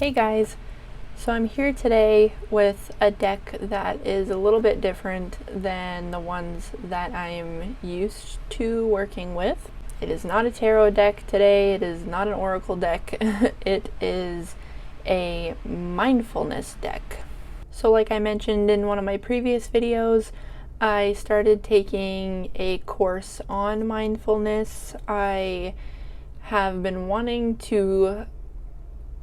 Hey guys, so I'm here today with a deck that is a little bit different than the ones that I'm used to working with. It is not a tarot deck today, it is not an oracle deck, it is a mindfulness deck. So like I mentioned in one of my previous videos, I started taking a course on mindfulness. I have been wanting to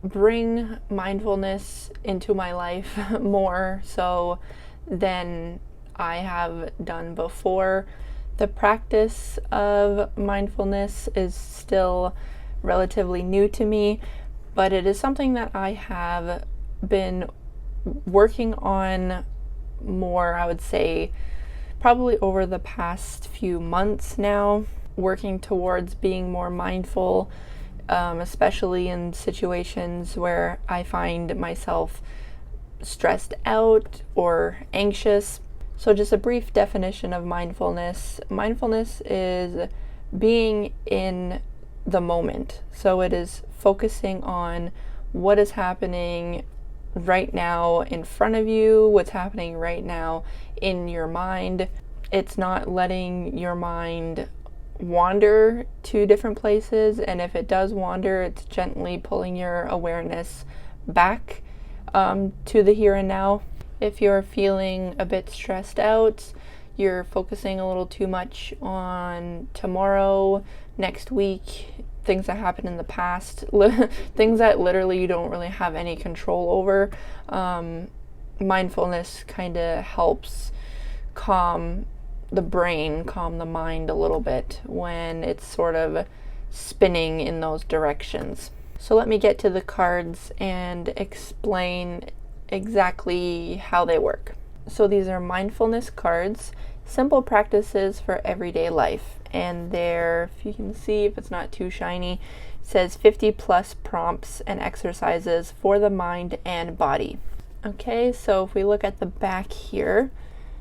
bring mindfulness into my life more so than I have done before. The practice of mindfulness is still relatively new to me, but it is something that I have been working on more, I would say, probably over the past few months now, working towards being more mindful, especially in situations where I find myself stressed out or anxious. So just a brief definition of mindfulness. Mindfulness is being in the moment. So it is focusing on what is happening right now in front of you, what's happening right now in your mind. It's not letting your mind wander to different places, and if it does wander, it's gently pulling your awareness back to the here and now. If you're feeling a bit stressed out, you're focusing a little too much on tomorrow, next week, things that happened in the past, things that literally you don't really have any control over, mindfulness kind of helps calm the brain, calm the mind a little bit when it's sort of spinning in those directions. So let me get to the cards and explain exactly how they work. So these are mindfulness cards, simple practices for everyday life. And there, if you can see, if it's not too shiny, it says 50 plus prompts and exercises for the mind and body. Okay, so if we look at the back here,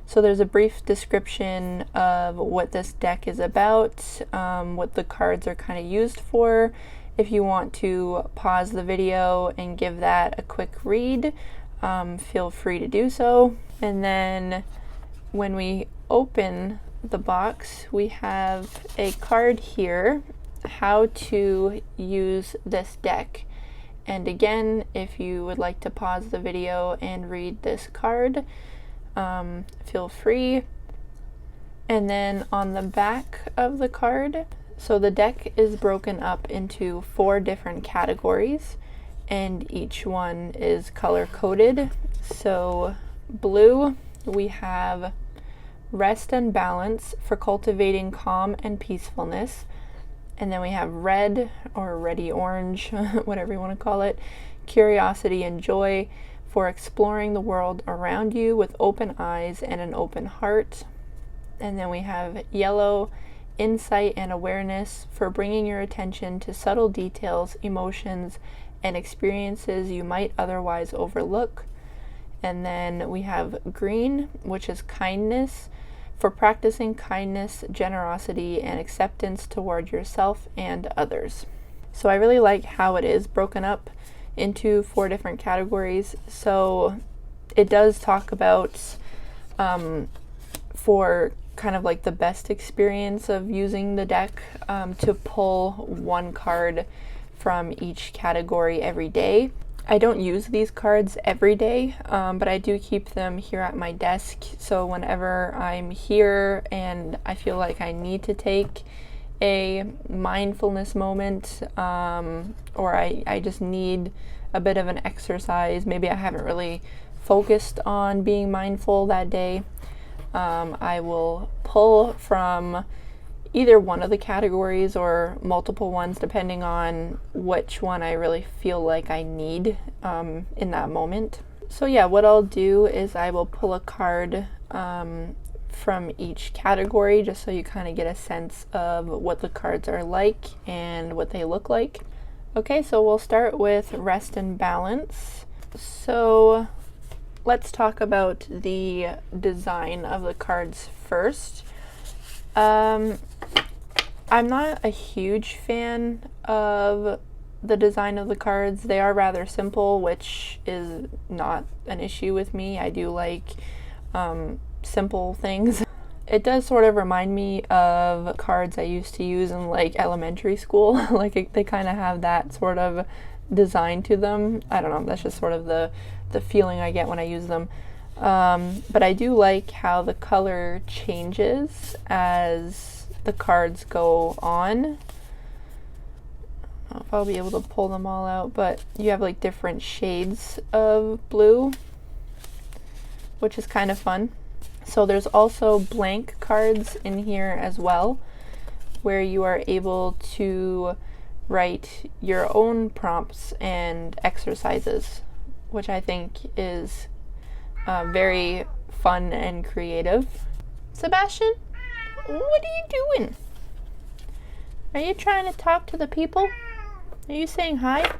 so there's a brief description of what this deck is about, what the cards are kind of used for. If you want to pause the video and give that a quick read, feel free to do so. And then when we open the box, we have a card here, how to use this deck. And again, if you would like to pause the video and read this card, feel free. And then on the back of the card, so the deck is broken up into 4 different categories, and each one is color coded. So blue, we have rest and balance for cultivating calm and peacefulness. And then we have red, or reddy orange, whatever you want to call it, curiosity and joy for exploring the world around you with open eyes and an open heart. And then we have yellow, insight and awareness for bringing your attention to subtle details, emotions, and experiences you might otherwise overlook. And then we have green, which is kindness, for practicing kindness, generosity, and acceptance toward yourself and others. So I really like how it is broken up into 4 different categories. So it does talk about for kind of like the best experience of using the deck, to pull one card from each category every day. I don't use these cards every day, but I do keep them here at my desk. So whenever I'm here and I feel like I need to take a mindfulness moment, or I just need a bit of an exercise, maybe I haven't really focused on being mindful that day, I will pull from either one of the categories or multiple ones, depending on which one I really feel like I need in that moment. So yeah, what I'll do is I will pull a card from each category, just so you kind of get a sense of what the cards are like and what they look like. Okay, so we'll start with rest and balance. So let's talk about the design of the cards first. I'm not a huge fan of the design of the cards. They are rather simple, which is not an issue with me. I do like simple things. It does sort of remind me of cards I used to use in like elementary school. Like they kind of have that sort of design to them. I don't know, that's just sort of the feeling I get when I use them. But I do like how the color changes as the cards go on. I don't know if I'll be able to pull them all out, but you have like different shades of blue, which is kind of fun. So there's also blank cards in here as well, where you are able to write your own prompts and exercises, which I think is very fun and creative. Sebastian, what are you doing? Are you trying to talk to the people? Are you saying hi?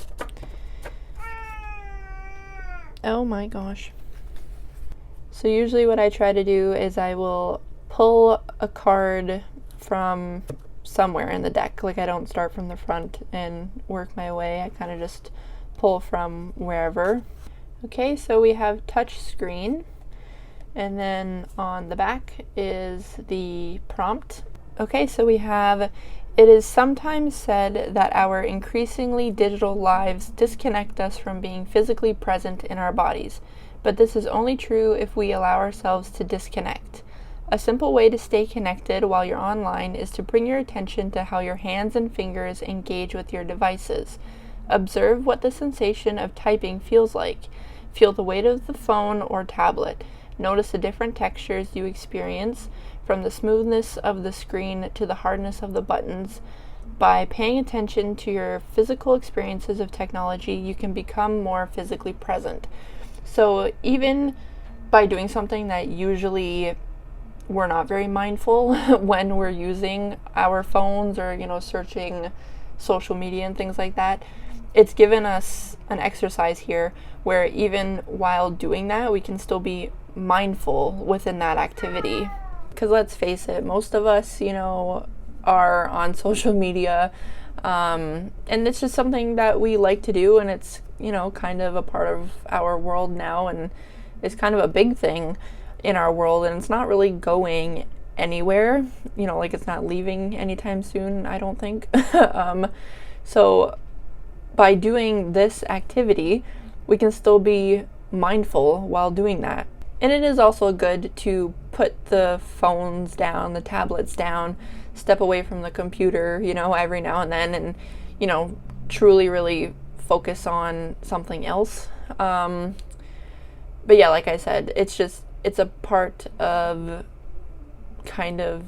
Oh my gosh. So usually what I try to do is I will pull a card from somewhere in the deck. Like I don't start from the front and work my way. I kind of just pull from wherever. Okay, so we have touch screen, and then on the back is the prompt. Okay, so we have, it is sometimes said that our increasingly digital lives disconnect us from being physically present in our bodies. But this is only true if we allow ourselves to disconnect. A simple way to stay connected while you're online is to bring your attention to how your hands and fingers engage with your devices. Observe what the sensation of typing feels like. Feel the weight of the phone or tablet. Notice the different textures you experience, from the smoothness of the screen to the hardness of the buttons. By paying attention to your physical experiences of technology, you can become more physically present. So even by doing something that usually we're not very mindful when we're using our phones or, searching social media and things like that, it's given us an exercise here where even while doing that, we can still be mindful within that activity. Because let's face it, most of us, are on social media, and it's just something that we like to do, and it's kind of a part of our world now, and it's kind of a big thing in our world, and it's not really going anywhere, like it's not leaving anytime soon, I don't think. So by doing this activity, we can still be mindful while doing that. And it is also good to put the phones down, the tablets down, step away from the computer, every now and then, and, truly really focus on something else. But yeah, like I said, it's a part of kind of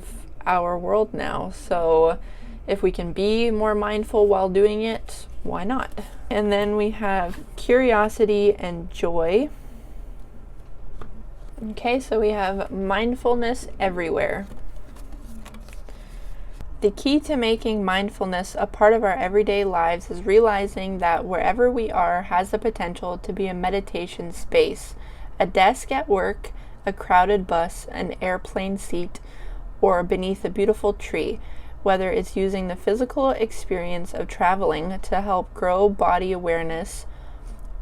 our world now. So if we can be more mindful while doing it, why not? And then we have curiosity and joy. Okay, so we have mindfulness everywhere. The key to making mindfulness a part of our everyday lives is realizing that wherever we are has the potential to be a meditation space. A desk at work, a crowded bus, an airplane seat, or beneath a beautiful tree, whether it's using the physical experience of traveling to help grow body awareness,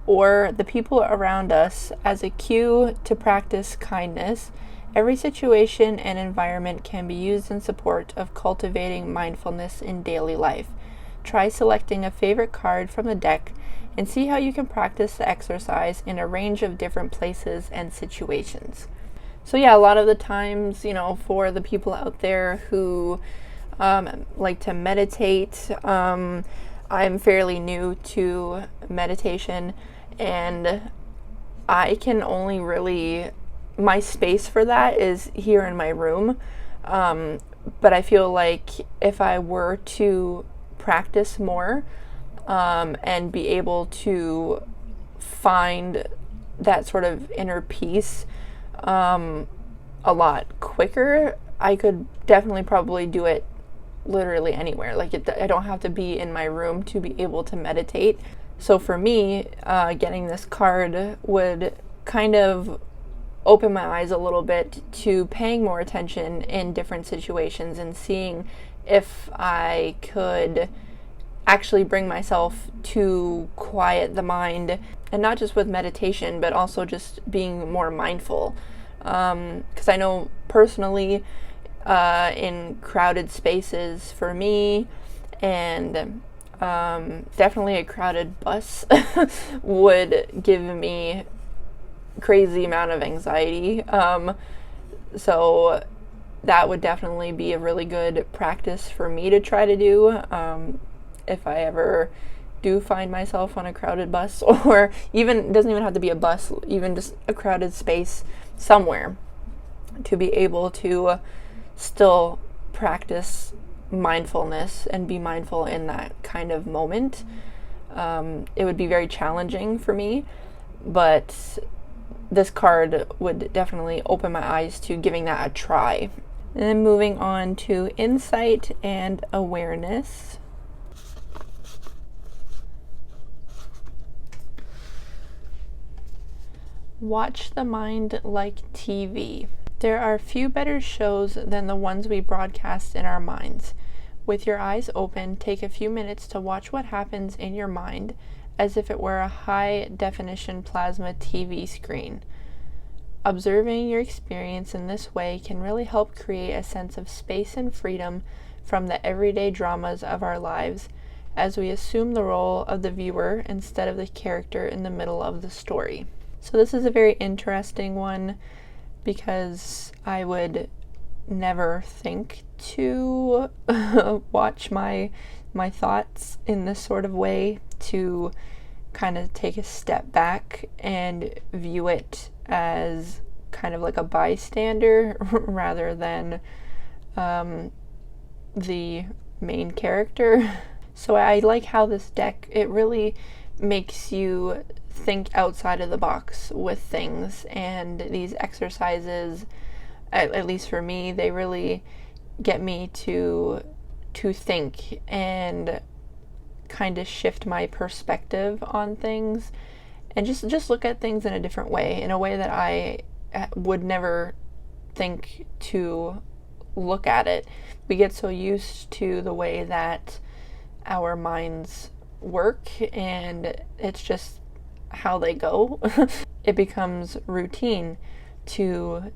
or the people around us as a cue to practice kindness. Every situation and environment can be used in support of cultivating mindfulness in daily life. Try selecting a favorite card from the deck and see how you can practice the exercise in a range of different places and situations. So yeah, a lot of the times, for the people out there who like to meditate, I'm fairly new to meditation, and I can only really, my space for that is here in my room, but I feel like if I were to practice more and be able to find that sort of inner peace a lot quicker, I could definitely probably do it literally anywhere. Like I don't have to be in my room to be able to meditate. So for me, getting this card would kind of open my eyes a little bit to paying more attention in different situations and seeing if I could actually bring myself to quiet the mind, and not just with meditation, but also just being more mindful. Because I know personally, in crowded spaces for me, and definitely a crowded bus would give me crazy amount of anxiety. So that would definitely be a really good practice for me to try to do if I ever do find myself on a crowded bus, or even, it doesn't even have to be a bus, even just a crowded space somewhere, to be able to still practice mindfulness and be mindful in that kind of moment. It would be very challenging for me, but this card would definitely open my eyes to giving that a try. And then moving on to insight and awareness. Watch the mind like TV. There are few better shows than the ones we broadcast in our minds. With your eyes open, take a few minutes to watch what happens in your mind as if it were a high-definition plasma TV screen. Observing your experience in this way can really help create a sense of space and freedom from the everyday dramas of our lives, as we assume the role of the viewer instead of the character in the middle of the story. So this is a very interesting one, because I would never think to watch my thoughts in this sort of way, to kind of take a step back and view it as kind of like a bystander rather than the main character. So I like how this deck, it really makes you think outside of the box with things, and these exercises, at least for me, they really get me to think and kind of shift my perspective on things, and just look at things in a different way, in a way that I would never think to look at it. We get so used to the way that our minds work, and it's just how they go. It becomes routine to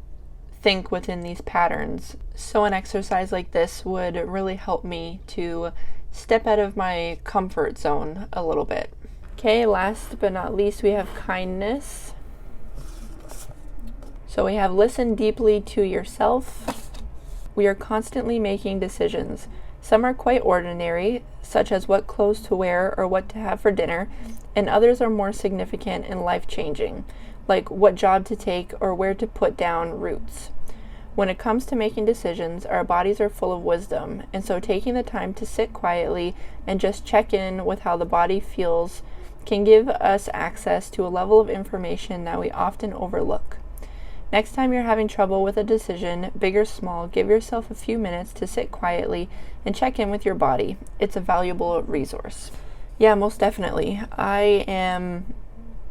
think within these patterns. So an exercise like this would really help me to step out of my comfort zone a little bit. Okay, last but not least, we have kindness. So we have listen deeply to yourself. We are constantly making decisions. Some are quite ordinary, such as what clothes to wear or what to have for dinner, and others are more significant and life-changing, like what job to take or where to put down roots. When it comes to making decisions, our bodies are full of wisdom, and so taking the time to sit quietly and just check in with how the body feels can give us access to a level of information that we often overlook. Next time you're having trouble with a decision, big or small, give yourself a few minutes to sit quietly and check in with your body. It's a valuable resource. Yeah, most definitely. I am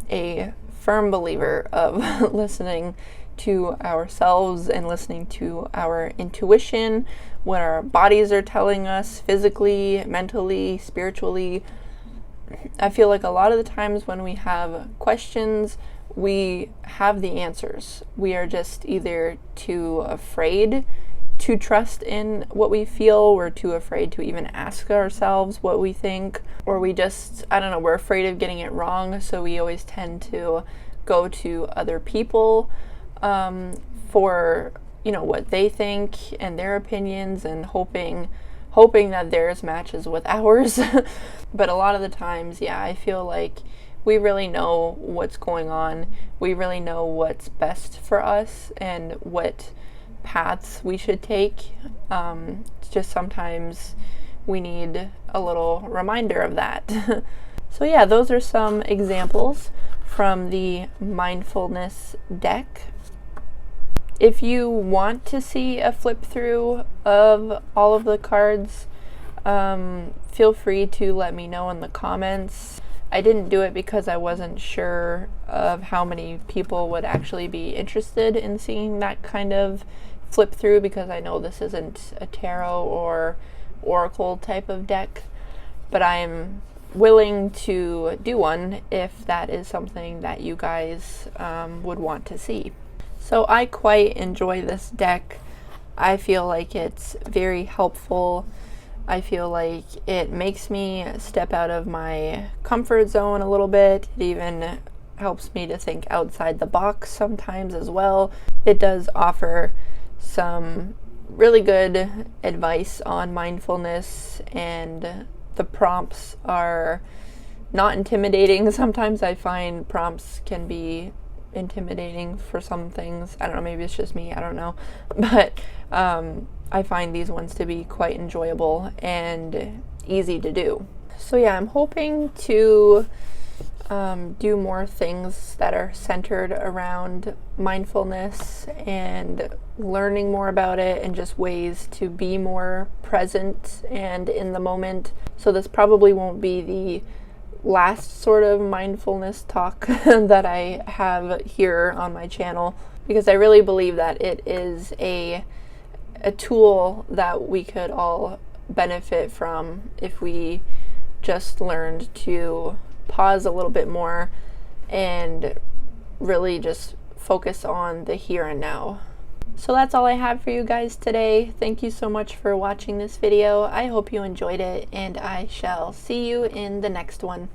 a firm believer of listening to ourselves and listening to our intuition, what our bodies are telling us physically, mentally, spiritually. I feel like a lot of the times when we have questions, we have the answers. We are just either too afraid to trust in what we feel, we're too afraid to even ask ourselves what we think, or we just, I don't know, we're afraid of getting it wrong, so we always tend to go to other people for, you know, what they think and their opinions, and hoping that theirs matches with ours. But a lot of the times, yeah, I feel like we really know what's going on. We really know what's best for us and what paths we should take. It's just sometimes we need a little reminder of that. So yeah, those are some examples from the mindfulness deck. If you want to see a flip through of all of the cards, feel free to let me know in the comments. I didn't do it because I wasn't sure of how many people would actually be interested in seeing that kind of flip through, because I know this isn't a tarot or oracle type of deck. but I'm willing to do one if that is something that you guys would want to see. So I quite enjoy this deck. I feel like it's very helpful. I feel like it makes me step out of my comfort zone a little bit. It even helps me to think outside the box sometimes as well. It does offer some really good advice on mindfulness, and the prompts are not intimidating. Sometimes I find prompts can be intimidating for some things. I don't know, maybe it's just me, I don't know. But I find these ones to be quite enjoyable and easy to do. So yeah, I'm hoping to do more things that are centered around mindfulness and learning more about it, and just ways to be more present and in the moment. So this probably won't be the last sort of mindfulness talk that I have here on my channel, because I really believe that it is a tool that we could all benefit from if we just learned to pause a little bit more and really just focus on the here and now. So that's all I have for you guys today. Thank you so much for watching this video. I hope you enjoyed it, and I shall see you in the next one.